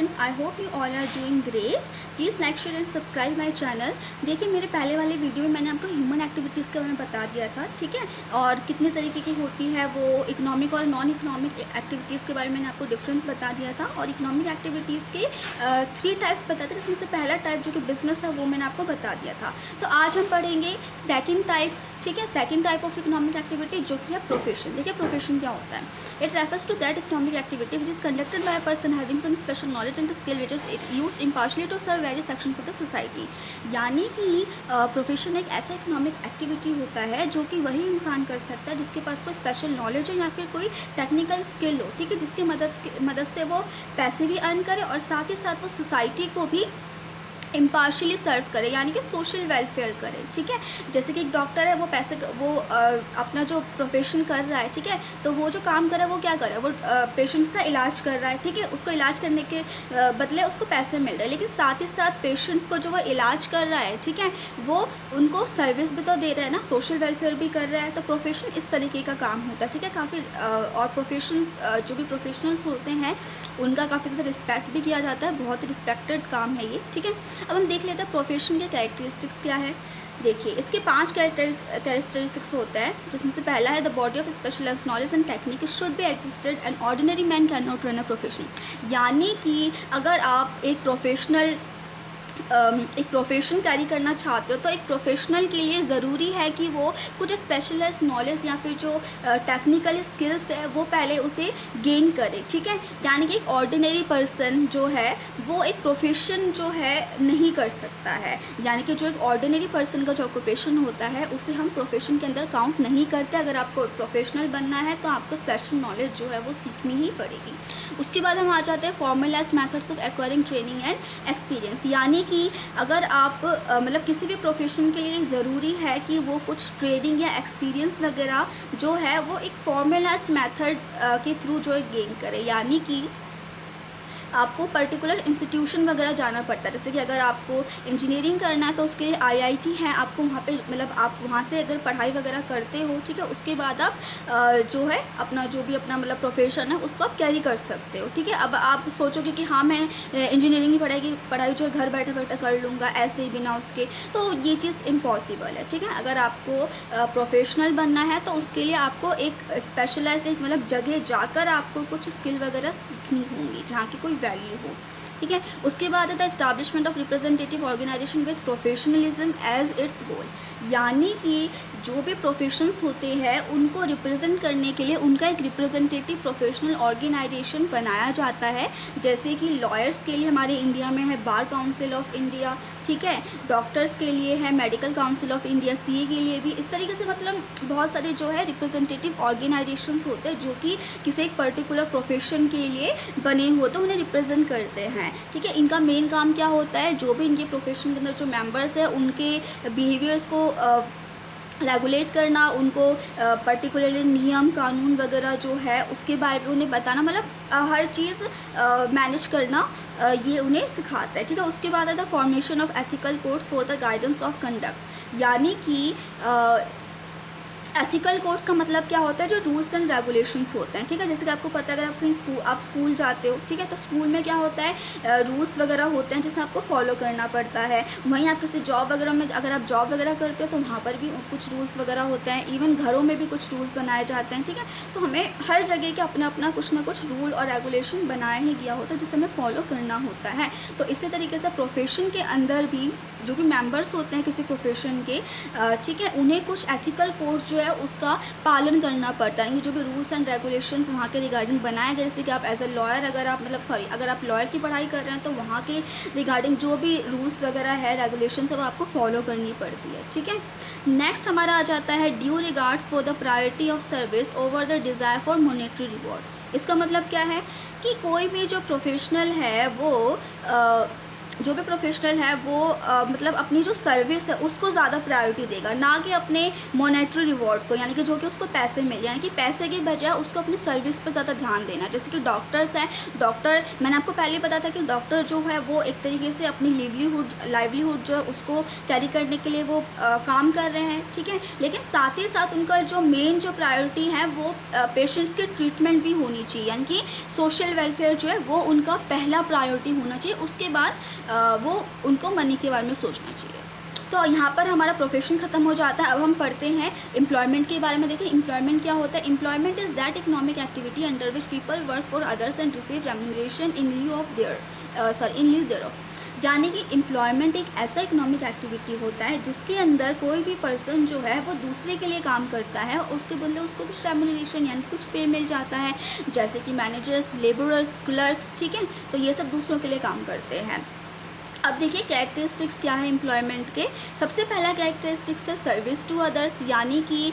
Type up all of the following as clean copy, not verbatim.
Friends, I hope you all are doing great. Please like share and subscribe my channel. देखिए, मेरे पहले वाले video में मैंने आपको ह्यूमन एक्टिविटीज़ के बारे में बता दिया था, ठीक है, और कितने तरीके की होती है वो इकोनॉमिक और नॉन इकोनॉमिक एक्टिविटीज़ के बारे में मैंने आपको डिफरेंस बता दिया था। और इकोनॉमिक एक्टिविटीज़ के 3 टाइप्स बताए थे, जिसमें से पहला टाइप जो कि बिजनेस था वो मैंने आपको बता दिया था। तो आज हम पढ़ेंगे सेकेंड टाइप, ठीक है, second type of economic activity जो कि है प्रोफेशन। देखिए, प्रोफेशन क्या होता है? It refers to that economic activity which is conducted by a person having some special knowledge and skill which is used impartially to serve various sections of the society. यानी कि profession एक ऐसा economic activity होता है जो कि वही इंसान कर सकता है जिसके पास कोई स्पेशल नॉलेज है या फिर कोई टेक्निकल स्किल हो, ठीक है, जिसकी मदद से वो पैसे भी अर्न करे और साथ ही साथ वो सोसाइटी को भी इम्पार्शियली सर्व करे, यानी कि सोशल वेलफेयर करे, ठीक है। जैसे कि एक डॉक्टर है, वो अपना जो प्रोफेशन कर रहा है, ठीक है, तो वो जो काम कर रहा है वो क्या कर रहा है, वो पेशेंट का इलाज कर रहा है, ठीक है, उसको इलाज करने के बदले उसको पैसे मिल रहे हैं, लेकिन साथ ही साथ पेशेंट्स को जो वो इलाज कर रहा है, ठीक है, वो उनको सर्विस भी तो दे रहा है ना, सोशल वेलफेयर भी कर रहा है। तो प्रोफेशन इस तरीके का काम होता है, ठीक है। काफ़ी और प्रोफेशंस जो भी प्रोफेशनल्स होते हैं उनका काफ़ी ज़्यादा रिस्पेक्ट भी किया जाता है, बहुत ही रिस्पेक्टेड काम है ये, ठीक है। अब हम देख लेते हैं प्रोफेशन के कैरेक्टरिस्टिक्स क्या है। देखिए, इसके 5 कैरेक्टरिस्टिक्स होता है, जिसमें से पहला है the body of specialised knowledge and technique should be existed and ordinary man can not run a profession. यानी कि अगर आप एक प्रोफेशन कैरी करना चाहते हो तो एक प्रोफेशनल के लिए ज़रूरी है कि वो कुछ स्पेशलाइज्ड नॉलेज या फिर जो टेक्निकल स्किल्स है वो पहले उसे गेन करे, ठीक है। यानी कि एक ऑर्डिनरी पर्सन जो है वो एक प्रोफेशन जो है नहीं कर सकता है, यानी कि जो एक ऑर्डिनरी पर्सन का जो ऑक्यूपेशन होता है उसे हम प्रोफेशन के अंदर काउंट नहीं करते। अगर आपको प्रोफेशनल बनना है तो आपको स्पेशल नॉलेज जो है वो सीखनी ही पड़ेगी। उसके बाद हम आ जाते हैं formalised methods of acquiring training and experience. यानी कि अगर आप मतलब किसी भी प्रोफेशन के लिए ज़रूरी है कि वो कुछ ट्रेनिंग या एक्सपीरियंस वगैरह जो है वो एक फॉर्मलाइज्ड मेथड के थ्रू जो है गेन करे। यानी कि आपको पर्टिकुलर इंस्टीट्यूशन वगैरह जाना पड़ता है। जैसे कि अगर आपको इंजीनियरिंग करना है तो उसके लिए आईआईटी है, आपको वहाँ पे मतलब आप वहाँ से अगर पढ़ाई वगैरह करते हो, ठीक है, उसके बाद आप जो है अपना जो भी अपना मतलब प्रोफेशन है उसको आप कैरी कर सकते हो, ठीक है। अब आप सोचोगे कि हाँ, मैं इंजीनियरिंग की पढ़ाई जो है घर बैठे बैठे कर लूँगा ऐसे ही बिना उसके, तो ये चीज़ इम्पॉसिबल है, ठीक है। अगर आपको प्रोफेशनल बनना है तो उसके लिए आपको एक स्पेशलाइज्ड एक मतलब जगह जाकर आपको कुछ स्किल वगैरह सीखनी होंगी जहाँ की कोई वैल्यू हो, ठीक है। उसके बाद है the establishment of representative organization with professionalism as its goal. यानी कि जो भी प्रोफेशंस होते हैं उनको रिप्रेजेंट करने के लिए उनका एक रिप्रेजेंटेटिव प्रोफेशनल ऑर्गेनाइजेशन बनाया जाता है। जैसे कि लॉयर्स के लिए हमारे इंडिया में है बार काउंसिल ऑफ इंडिया, ठीक है, डॉक्टर्स के लिए है medical council of India, CA के लिए भी। इस तरीके से मतलब बहुत सारे जो है रिप्रेजेंटेटिव ऑर्गेनाइजेशंस होते हैं जो कि किसी एक पर्टिकुलर प्रोफेशन के लिए बने होते हैं, उन्हें रिप्रेजेंट करते हैं, ठीक है। इनका मेन काम क्या होता है, जो भी इनके प्रोफेशन के अंदर जो मेंबर्स हैं उनके बिहेवियर्स को रेगुलेट करना, उनको पर्टिकुलरली नियम कानून वगैरह जो है उसके बारे में उन्हें बताना, मतलब हर चीज़ मैनेज करना ये उन्हें सिखाता है, ठीक है। उसके बाद आता है formation of ethical codes for the guidance of conduct. यानी कि एथिकल कोड्स का मतलब क्या होता है, जो रूल्स एंड रेगुलेशंस होते हैं, ठीक है। जैसे कि आपको पता है, अगर आप कहीं आप स्कूल जाते हो, ठीक है, तो स्कूल में क्या होता है, रूल्स वगैरह होते हैं जिसे आपको फॉलो करना पड़ता है। वहीं आप किसी जॉब वगैरह में अगर आप जॉब वगैरह करते हो तो वहाँ पर भी कुछ रूल्स वगैरह होते हैं। इवन घरों में भी कुछ रूल्स बनाए जाते हैं, ठीक है। तो हमें हर जगह के अपना अपना कुछ ना कुछ रूल और रेगुलेशन बनाया ही गया होता है जिसे हमें फॉलो करना होता है। तो इसी तरीके से प्रोफेशन के अंदर भी जो भी मेंबर्स होते हैं किसी प्रोफेशन के, ठीक है, उन्हें कुछ एथिकल कोड जो है उसका पालन करना पड़ता है। जो भी रूल्स एंड रेगुलेशंस वहाँ के रिगार्डिंग बनाए गए, जैसे कि आप एज अ लॉयर अगर आप लॉयर की पढ़ाई कर रहे हैं तो वहाँ के रिगार्डिंग जो भी रूल्स वगैरह है रेगुलेशंस वो आपको फॉलो करनी पड़ती है, ठीक है। नेक्स्ट हमारा आ जाता है due regards for the priority of service over the desire for monetary reward. इसका मतलब क्या है कि कोई भी जो प्रोफेशनल है वो जो भी प्रोफेशनल है वो मतलब अपनी जो सर्विस है उसको ज़्यादा प्रायोरिटी देगा, ना कि अपने मॉनेटरी रिवॉर्ड को, यानी कि जो कि उसको पैसे मिले, यानी कि पैसे की बजाय उसको अपनी सर्विस पर ज़्यादा ध्यान देना। जैसे कि डॉक्टर्स हैं, डॉक्टर मैंने आपको पहले बताया था कि डॉक्टर जो है वो एक तरीके से अपनी लाइवलीहुड जो है उसको कैरी करने के लिए वो काम कर रहे हैं, ठीक है। लेकिन साथ ही साथ उनका जो मेन जो प्रायोरिटी है वो पेशेंट्स की ट्रीटमेंट भी होनी चाहिए, यानी कि सोशल वेलफेयर जो है वो उनका पहला प्रायोरिटी होना चाहिए। उसके बाद वो उनको मनी के बारे में सोचना चाहिए। तो यहाँ पर हमारा प्रोफेशन ख़त्म हो जाता है। अब हम पढ़ते हैं एम्प्लॉयमेंट के बारे में। देखिए एम्प्लॉयमेंट क्या होता है। Employment is that economic activity under which people work for others and receive remuneration in लिeu thereof। यानी कि एम्प्लॉयमेंट एक ऐसा इकोनॉमिक एक्टिविटी होता है जिसके अंदर कोई भी पर्सन जो है वो दूसरे के लिए काम करता है और उसके बदले उसको कुछ रेम्यूनरेशन यानी कुछ पे मिल जाता है, जैसे कि मैनेजर्स, लेबरर्स, क्लर्क्स, ठीक है। तो ये सब दूसरों के लिए काम करते हैं। अब देखिए कैरेक्टरिस्टिक्स क्या है एम्प्लॉयमेंट के। सबसे पहला कैरेक्टरिस्टिक्स है सर्विस टू अदर्स, यानी कि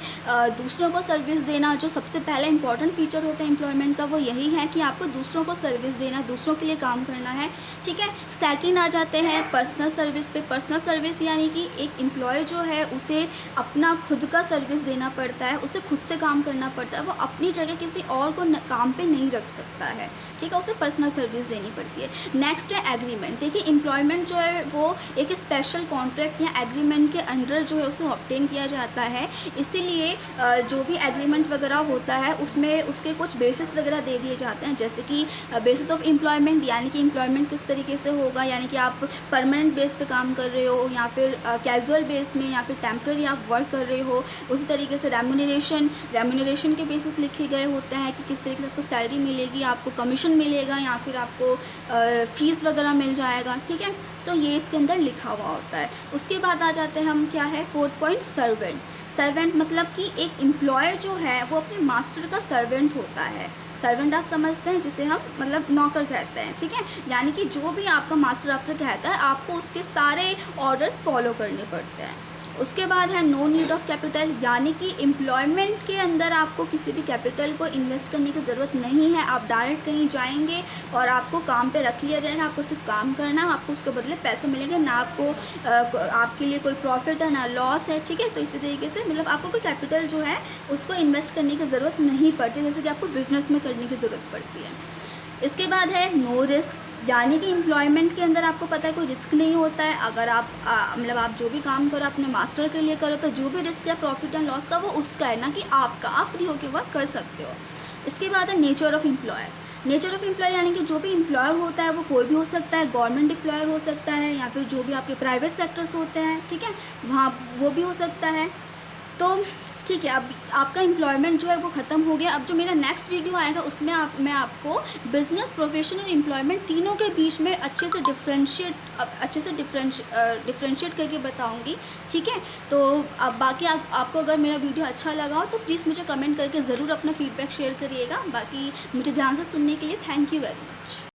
दूसरों को सर्विस देना। जो सबसे पहला इंपॉर्टेंट फीचर होता है एम्प्लॉयमेंट का वो यही है कि आपको दूसरों को सर्विस देना, दूसरों के लिए काम करना है, ठीक है। सेकंड आ जाते हैं पर्सनल सर्विस पे। पर्सनल सर्विस यानी कि एक एम्प्लॉय जो है उसे अपना खुद का सर्विस देना पड़ता है, उसे खुद से काम करना पड़ता है, वो अपनी जगह किसी और को काम पे नहीं रख सकता है, ठीक है। उसे पर्सनल सर्विस देनी पड़ती है। नेक्स्ट है एग्रीमेंट। देखिए एम्प्लॉयमेंट जो है वो एक स्पेशल कॉन्ट्रैक्ट या एग्रीमेंट के अंडर जो है उसे ऑब्टेन किया जाता है। इसीलिए जो भी एग्रीमेंट वगैरह होता है उसमें उसके कुछ बेसिस वगैरह दे दिए जाते हैं, जैसे कि बेसिस ऑफ एम्प्लॉयमेंट, यानी कि एम्प्लॉयमेंट किस तरीके से होगा, यानी कि आप परमानेंट बेस पे काम कर रहे हो या फिर कैजुअल बेस में या फिर टेम्प्रेरी आप वर्क कर रहे हो। उसी तरीके से रेम्यूनरेशन के बेसिस लिखे गए होते हैं कि किस तरीके से आपको सैलरी मिलेगी, आपको कमीशन मिलेगा या फिर आपको फीस वगैरह मिल जाएगा, ठीक है। तो ये इसके अंदर लिखा हुआ होता है। उसके बाद आ जाते हैं हम क्या है 4th पॉइंट सर्वेंट। सर्वेंट मतलब कि एक एम्प्लॉय जो है वो अपने मास्टर का सर्वेंट होता है। सर्वेंट आप समझते हैं जिसे हम मतलब नौकर कहते हैं, ठीक है। यानी कि जो भी आपका मास्टर आपसे कहता है आपको उसके सारे ऑर्डर्स फॉलो करने पड़ते हैं। उसके बाद है नो नीड ऑफ कैपिटल, यानी कि एम्प्लॉयमेंट के अंदर आपको किसी भी कैपिटल को इन्वेस्ट करने की ज़रूरत नहीं है। आप डायरेक्ट कहीं जाएंगे और आपको काम पे रख लिया जाएगा, आपको सिर्फ काम करना है, आपको उसके बदले पैसे मिलेंगे, ना आपको आपके लिए कोई प्रॉफिट है ना लॉस है, ठीक है। तो इसी तरीके से मतलब आपको कोई कैपिटल जो है उसको इन्वेस्ट करने की ज़रूरत नहीं पड़ती, जैसे कि आपको बिज़नेस में करने की ज़रूरत पड़ती है। इसके बाद है नो रिस्क, यानी कि एम्प्लॉयमेंट के अंदर आपको पता है कोई रिस्क नहीं होता है। अगर आप मतलब आप जो भी काम करो अपने मास्टर के लिए करो तो जो भी रिस्क है प्रॉफिट एंड लॉस का वो उसका है, ना कि आपका। आप फ्री होकर वर्क कर सकते हो। इसके बाद है nature of employer. Nature of employer यानी कि जो भी एम्प्लॉयर होता है वो कोई भी हो सकता है, गवर्नमेंट एम्प्लॉयर हो सकता है या फिर जो भी आपके प्राइवेट सेक्टर्स होते हैं, ठीक है, वहाँ वो भी हो सकता है। तो ठीक है, अब आपका एम्प्लॉयमेंट जो है वो ख़त्म हो गया। अब जो मेरा नेक्स्ट वीडियो आएगा उसमें मैं आपको बिज़नेस, प्रोफेशन और एम्प्लॉयमेंट तीनों के बीच में अच्छे से डिफ्रेंशिएट करके बताऊंगी, ठीक है। तो अब बाकी आपको अगर मेरा वीडियो अच्छा लगा हो तो प्लीज़ मुझे कमेंट करके ज़रूर अपना फीडबैक शेयर करिएगा। बाकी मुझे ध्यान से सुनने के लिए थैंक यू वेरी मच।